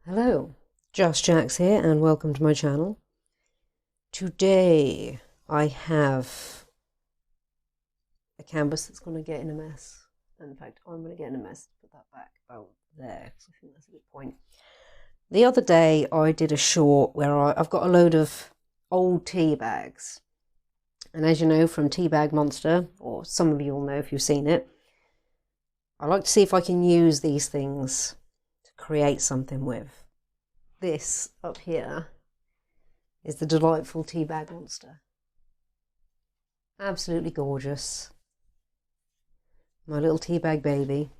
Hello, Just Jax here and welcome to my channel. Today I have a canvas that's going to get in a mess. In fact, I'm going to get in a mess. Put that back about there because I think that's a good point. The other day I did a short where I've got a load of old tea bags. And as you know from Teabag Monster, or some of you will know if you've seen it, I like to see if I can use these things to create something with. This up here is the delightful Teabag Monster. Absolutely gorgeous. My little teabag baby.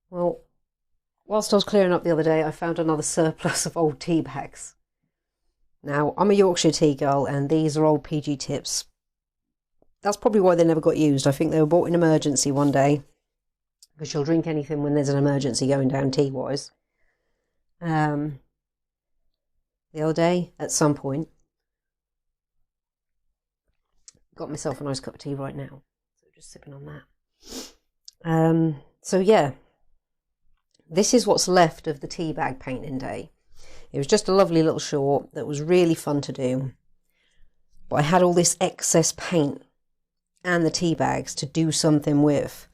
Well, whilst I was clearing up the other day, I found another surplus of old tea bags. Now, I'm a Yorkshire tea girl, and these are old PG tips. That's probably why they never got used. I think they were bought in emergency one day, because you'll drink anything when there's an emergency going down tea-wise. The other day, at some point, got myself a nice cup of tea right now. So just sipping on that. So yeah, this is what's left of the tea bag painting day. It was just a lovely little short that was really fun to do. But I had all this excess paint and the tea bags to do something with.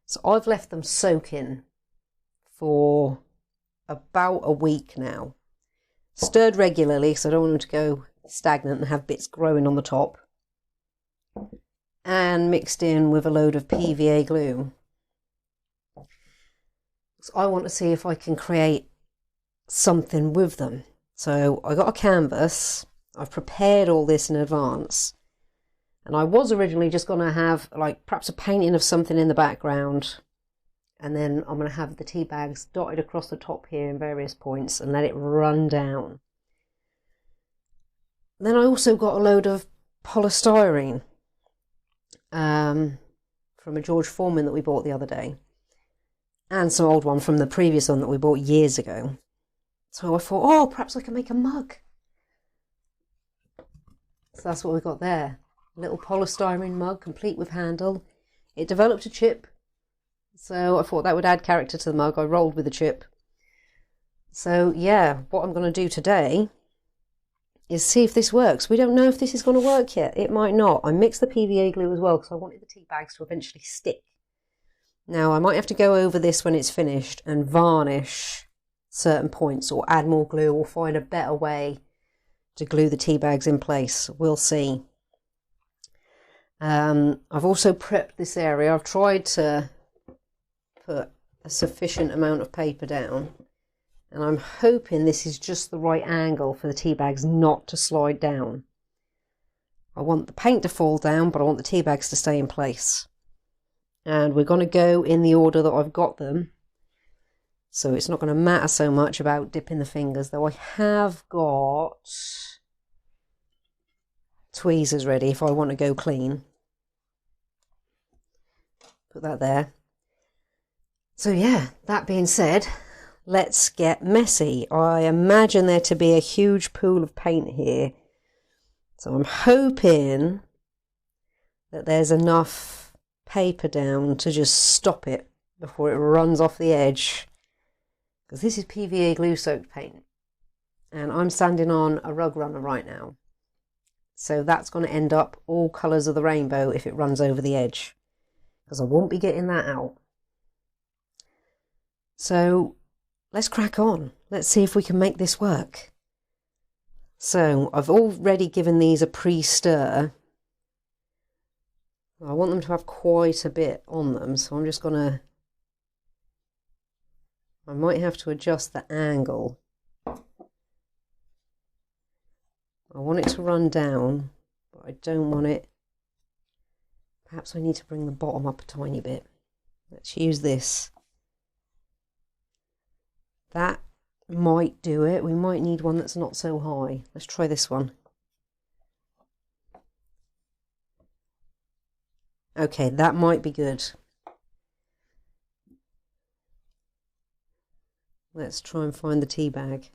So I've left them soaking for about a week now. Stirred regularly because I don't want them to go stagnant and have bits growing on the top. And mixed in with a load of PVA glue. So I want to see if I can create something with them. So I got a canvas. I've prepared all this in advance. And I was originally just going to have like perhaps a painting of something in the background. And then I'm going to have the tea bags dotted across the top here in various points and let it run down. Then I also got a load of polystyrene from a George Foreman that we bought the other day. And some old one from the previous one that we bought years ago. So I thought, oh, perhaps I can make a mug. So that's what we got there. A little polystyrene mug, complete with handle. It developed a chip. So I thought that would add character to the mug. I rolled with the chip. So yeah, what I'm going to do today is see if this works. We don't know if this is going to work yet. It might not. I mixed the PVA glue as well because I wanted the tea bags to eventually stick. Now I might have to go over this when it's finished and varnish certain points or add more glue or find a better way to glue the tea bags in place. We'll see. I've also prepped this area. I've tried to put a sufficient amount of paper down, and I'm hoping this is just the right angle for the tea bags not to slide down. I want the paint to fall down, but I want the tea bags to stay in place. And we're going to go in the order that I've got them, so it's not going to matter so much about dipping the fingers, though I have got tweezers ready if I want to go clean. Put that there. So yeah, that being said, let's get messy. I imagine there to be a huge pool of paint here. So I'm hoping that there's enough paper down to just stop it before it runs off the edge. Because this is PVA glue soaked paint. And I'm standing on a rug runner right now. So that's going to end up all colours of the rainbow if it runs over the edge. Because I won't be getting that out. So let's crack on. Let's see if we can make this work. So I've already given these a pre-stir. I want them to have quite a bit on them, so I'm just gonna, I might have to adjust the angle. I want it to run down, but I don't want it. Perhaps I need to bring the bottom up a tiny bit. Let's use this. That might do it. We might need one that's not so high. Let's try this one. Okay, that might be good. Let's try and find the tea bag.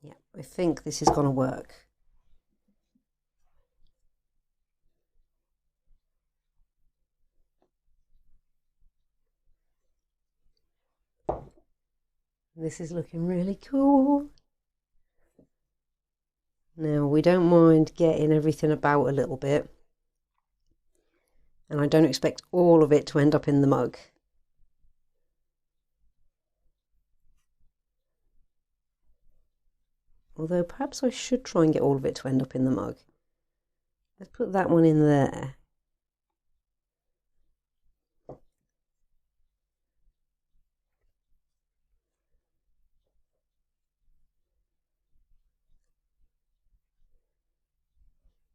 Yeah, I think this is going to work. This is looking really cool. Now, we don't mind getting everything about a little bit. And I don't expect all of it to end up in the mug. Although perhaps I should try and get all of it to end up in the mug. Let's put that one in there.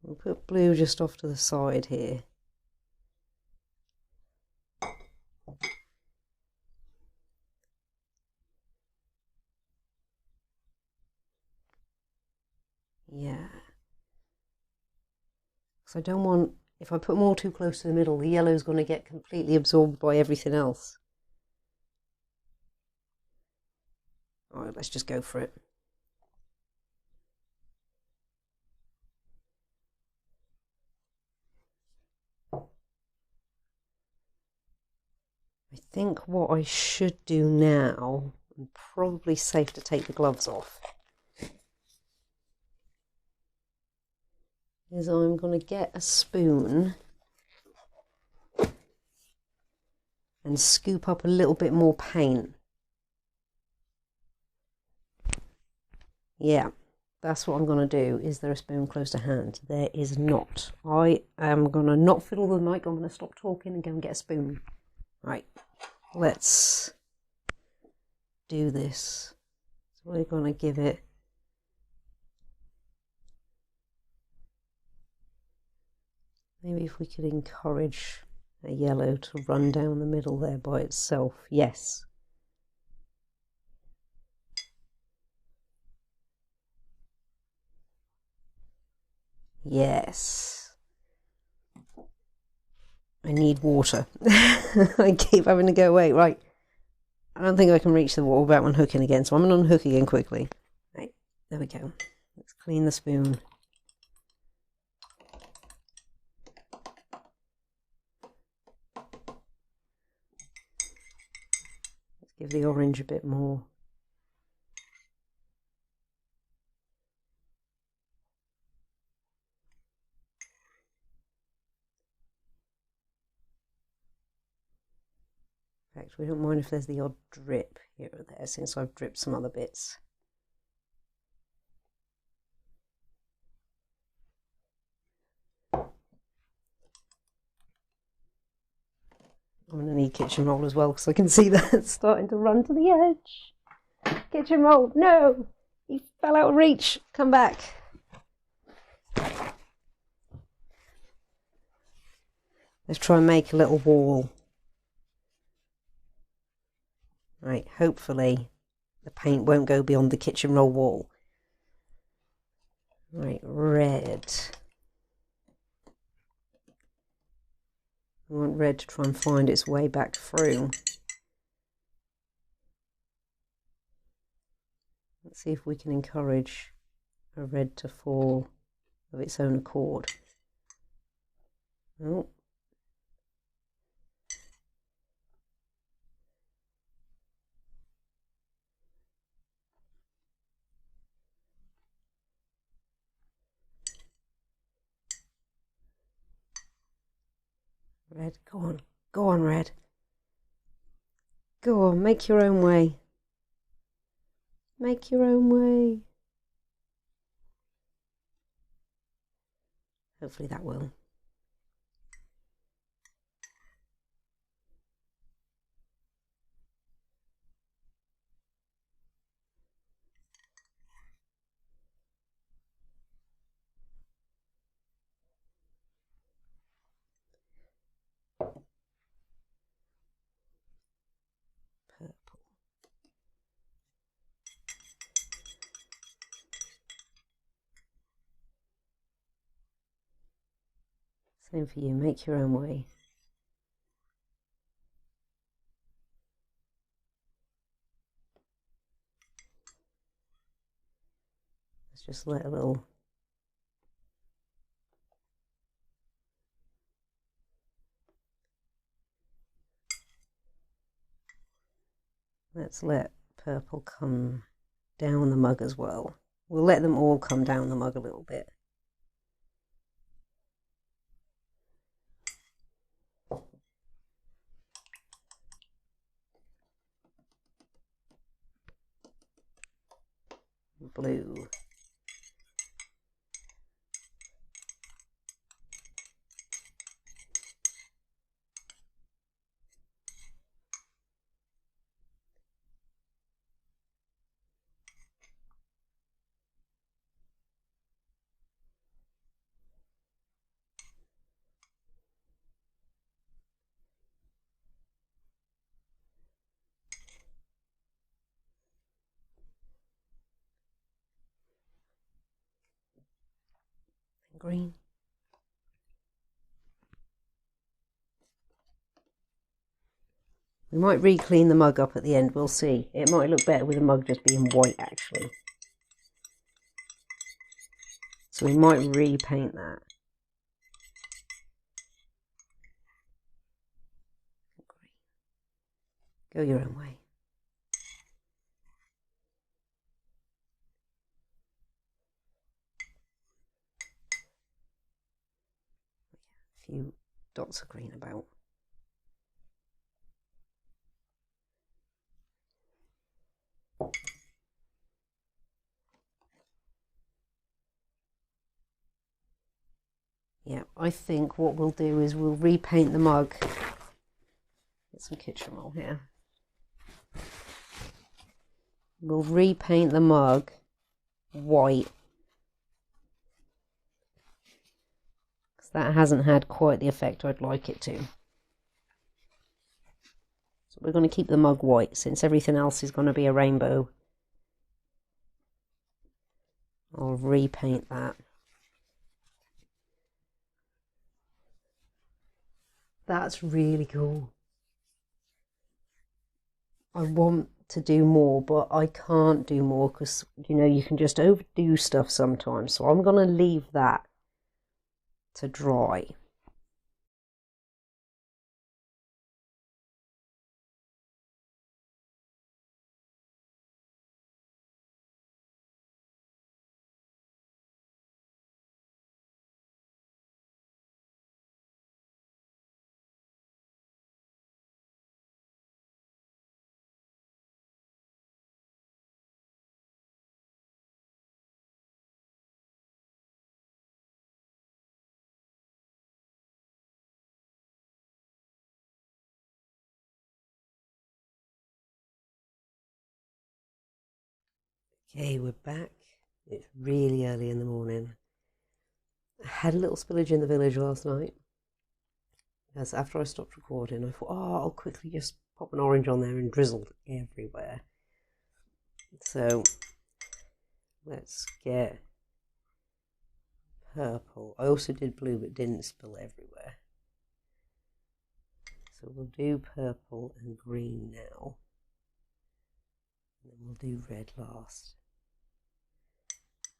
We'll put blue just off to the side here. Yeah. So I don't want, if I put them all too close to the middle, the yellow's going to get completely absorbed by everything else. All right, let's just go for it. I think what I should do now, I'm probably safe to take the gloves off, is I'm going to get a spoon and scoop up a little bit more paint. Yeah, that's what I'm going to do. Is there a spoon close to hand? There is not. I am going to not fiddle the mic. I'm going to stop talking and go and get a spoon. Right, let's do this. So we're going to give it maybe if we could encourage a yellow to run down the middle there by itself. Yes. Yes. I need water. I keep having to go away. Right. I don't think I can reach the wall without unhooking again, so I'm going to unhook again quickly. Right. There we go. Let's clean the spoon. Let's give the orange a bit more. In fact, we don't mind if there's the odd drip here or there, since I've dripped some other bits. I'm going to need kitchen roll as well, because I can see that it's starting to run to the edge. Kitchen roll, no! You fell out of reach. Come back. Let's try and make a little wall. Right, hopefully the paint won't go beyond the kitchen roll wall. Right, red. I want red to try and find its way back through. Let's see if we can encourage a red to fall of its own accord. Oh. Red, go on, red. Go on, make your own way. Make your own way. Hopefully that will. Purple. Same for you, make your own way. Let's just let a little... Let's let purple come down the mug as well. We'll let them all come down the mug a little bit. Blue. Green. We might re-clean the mug up at the end, we'll see. It might look better with the mug just being white actually. So we might repaint that. Go your own way. A few dots of green about. Yeah, I think what we'll do is we'll repaint the mug. Get some kitchen roll here. We'll repaint the mug white. Because that hasn't had quite the effect I'd like it to. So we're going to keep the mug white since everything else is going to be a rainbow. I'll repaint that. That's really cool. I want to do more, but I can't do more because, you know, you can just overdo stuff sometimes. So I'm going to leave that to dry. Okay, we're back. It's really early in the morning. I had a little spillage in the village last night. Because after I stopped recording, I thought, oh, I'll quickly just pop an orange on there and drizzled everywhere. So let's get purple. I also did blue, but didn't spill everywhere. So we'll do purple and green now. And then we'll do red last.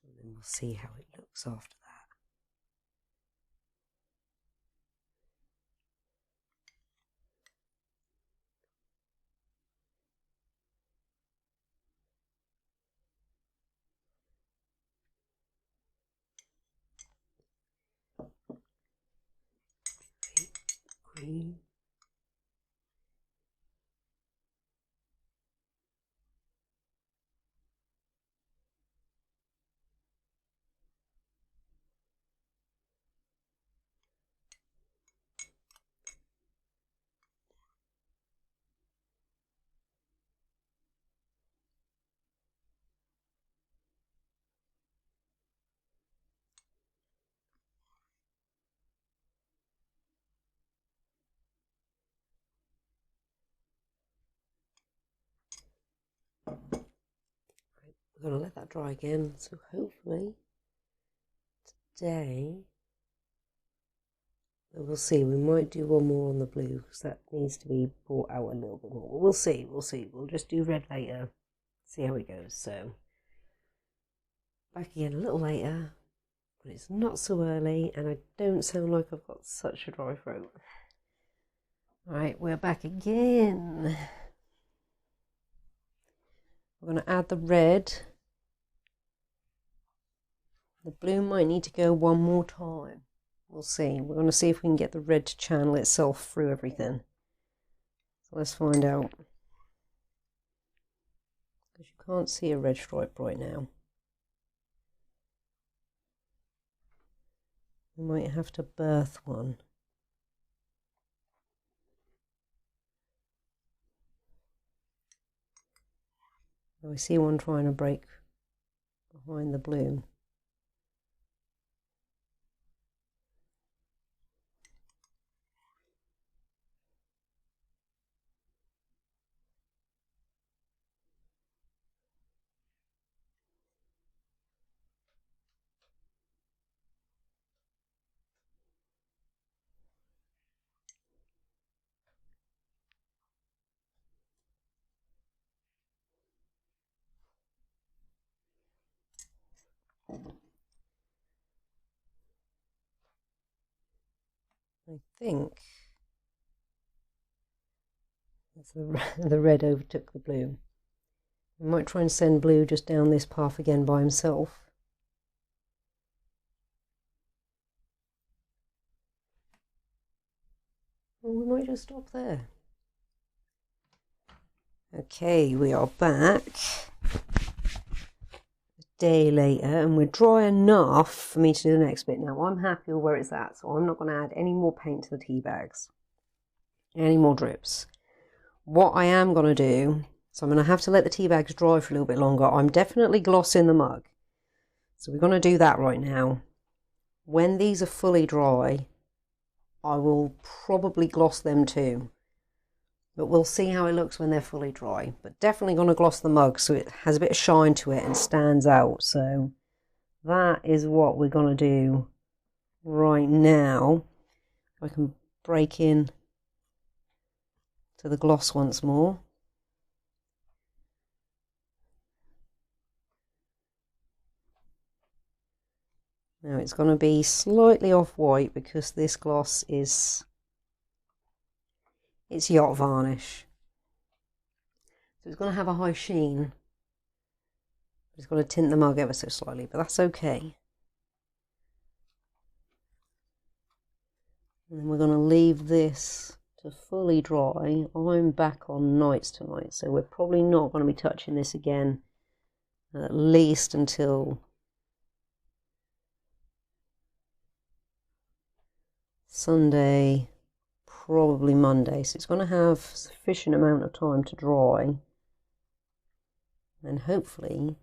And then we'll see how it looks after that. Green. We're going to let that dry again, so hopefully today, we'll see, we might do one more on the blue because that needs to be brought out a little bit more. We'll see, we'll just do red later, see how it goes. So back again a little later, but it's not so early and I don't sound like I've got such a dry throat. Alright, we're back again. We're going to add the red. The blue might need to go one more time. We'll see. We're going to see if we can get the red to channel itself through everything. So let's find out. Because you can't see a red stripe right now. We might have to birth one. I see one trying to break behind the blue. I think the red overtook the blue. I might try and send blue just down this path again by himself. Or we might just stop there. Okay, we are back a day later and we're dry enough for me to do the next bit. Now I'm happy with where it's at, so I'm not going to add any more paint to the tea bags, any more drips. What I am going to do, so I'm going to have to let the tea bags dry for a little bit longer. I'm definitely glossing the mug, so we're going to do that right now. When these are fully dry, I will probably gloss them too, but we'll see how it looks when they're fully dry. But definitely going to gloss the mug so it has a bit of shine to it and stands out. So that is what we're going to do right now. I can break in to the gloss once more. Now it's going to be slightly off-white because this gloss is, it's yacht varnish. So it's going to have a high sheen. It's going to tint the mug ever so slightly, but that's okay. And then we're going to leave this to fully dry. I'm back on nights tonight, so we're probably not going to be touching this again at least until Sunday, probably Monday. So it's going to have sufficient amount of time to dry, and hopefully,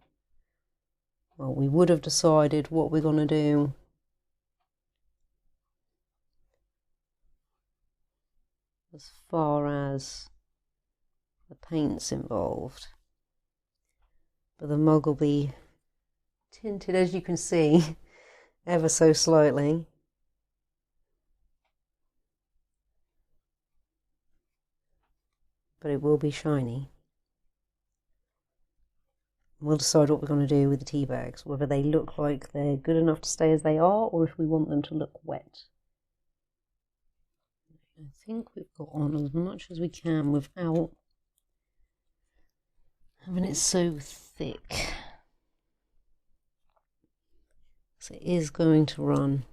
well, we would have decided what we're going to do as far as the paint's involved, but the mug will be tinted, as you can see, ever so slightly. But it will be shiny. We'll decide what we're going to do with the tea bags, whether they look like they're good enough to stay as they are or if we want them to look wet. I think we've got on as much as we can without having it so thick. So it is going to run.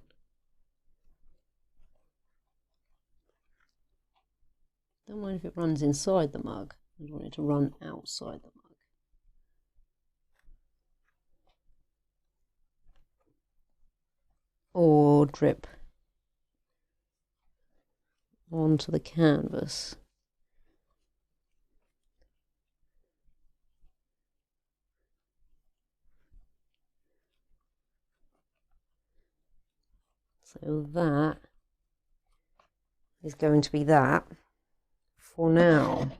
Don't mind if it runs inside the mug. I want it to run outside the mug. Or drip onto the canvas. So that is going to be that for now.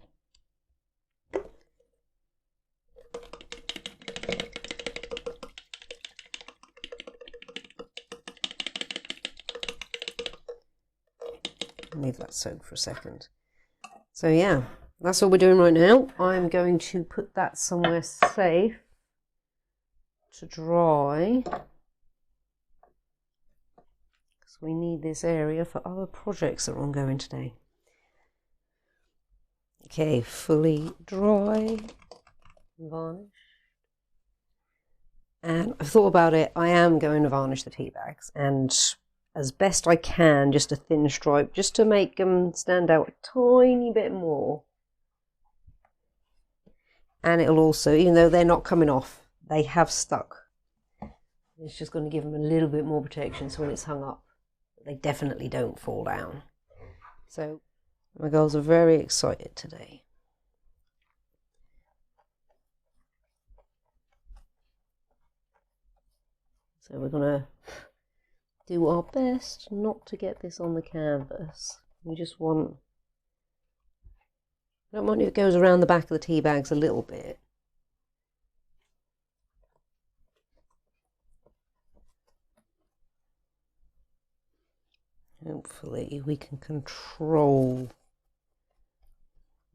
Leave that soak for a second. So yeah, that's all we're doing right now. I'm going to put that somewhere safe to dry, because we need this area for other projects that are ongoing today. Okay, fully dry, varnish. And I've thought about it. I am going to varnish the tea bags, and as best I can, just a thin stripe, just to make them stand out a tiny bit more. And it'll also, even though they're not coming off, they have stuck. It's just going to give them a little bit more protection, so when it's hung up, they definitely don't fall down. So my girls are very excited today. So we're going to do our best not to get this on the canvas. We just want, I don't mind if it goes around the back of the tea bags a little bit. Hopefully we can control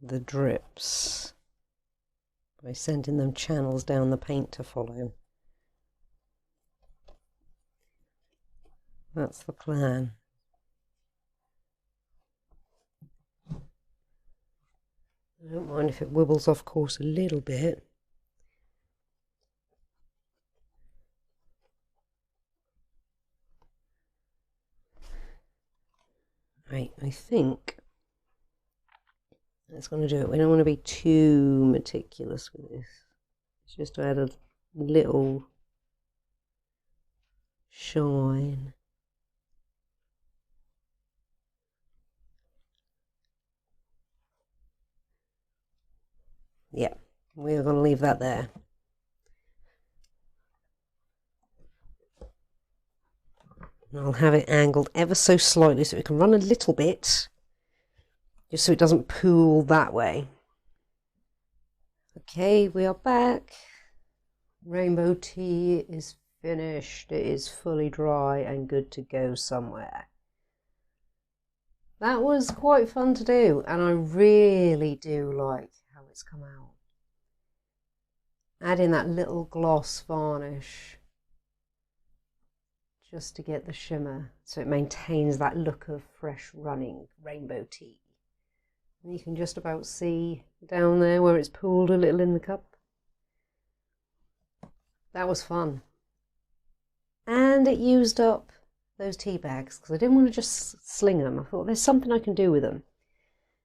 the drips by sending them channels down the paint to follow. That's the plan. I don't mind if it wibbles off course a little bit. Right, I think that's going to do it. We don't want to be too meticulous with this. It's just to add a little shine. Yeah, we're going to leave that there. And I'll have it angled ever so slightly so it can run a little bit, just so it doesn't pool that way. Okay, we are back. Rainbow tea is finished. It is fully dry and good to go somewhere. That was quite fun to do, and I really do like how it's come out. Add in that little gloss varnish just to get the shimmer, so it maintains that look of fresh running rainbow tea. And you can just about see down there where it's pooled a little in the cup. That was fun. And it used up those tea bags, because I didn't want to just sling them. I thought there's something I can do with them.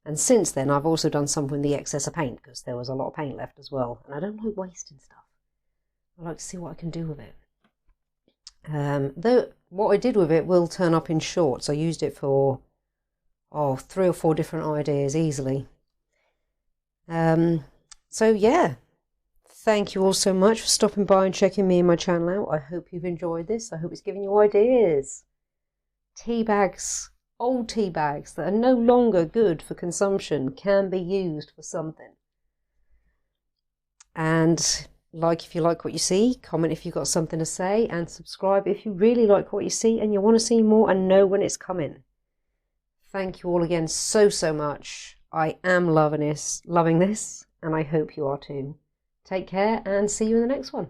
And since then I've also done something with the excess of paint, because there was a lot of paint left as well. And I don't like wasting stuff. I like to see what I can do with it. Though what I did with it will turn up in shorts. I used it for 3 or 4 different ideas easily. So yeah, thank you all so much for stopping by and checking me and my channel out. I hope you've enjoyed this. I hope it's given you ideas. Tea bags, old tea bags that are no longer good for consumption, can be used for something. And like if you like what you see, comment if you've got something to say, and subscribe if you really like what you see and you want to see more and know when it's coming. Thank you all again so much. I am loving this, and I hope you are too. Take care and see you in the next one.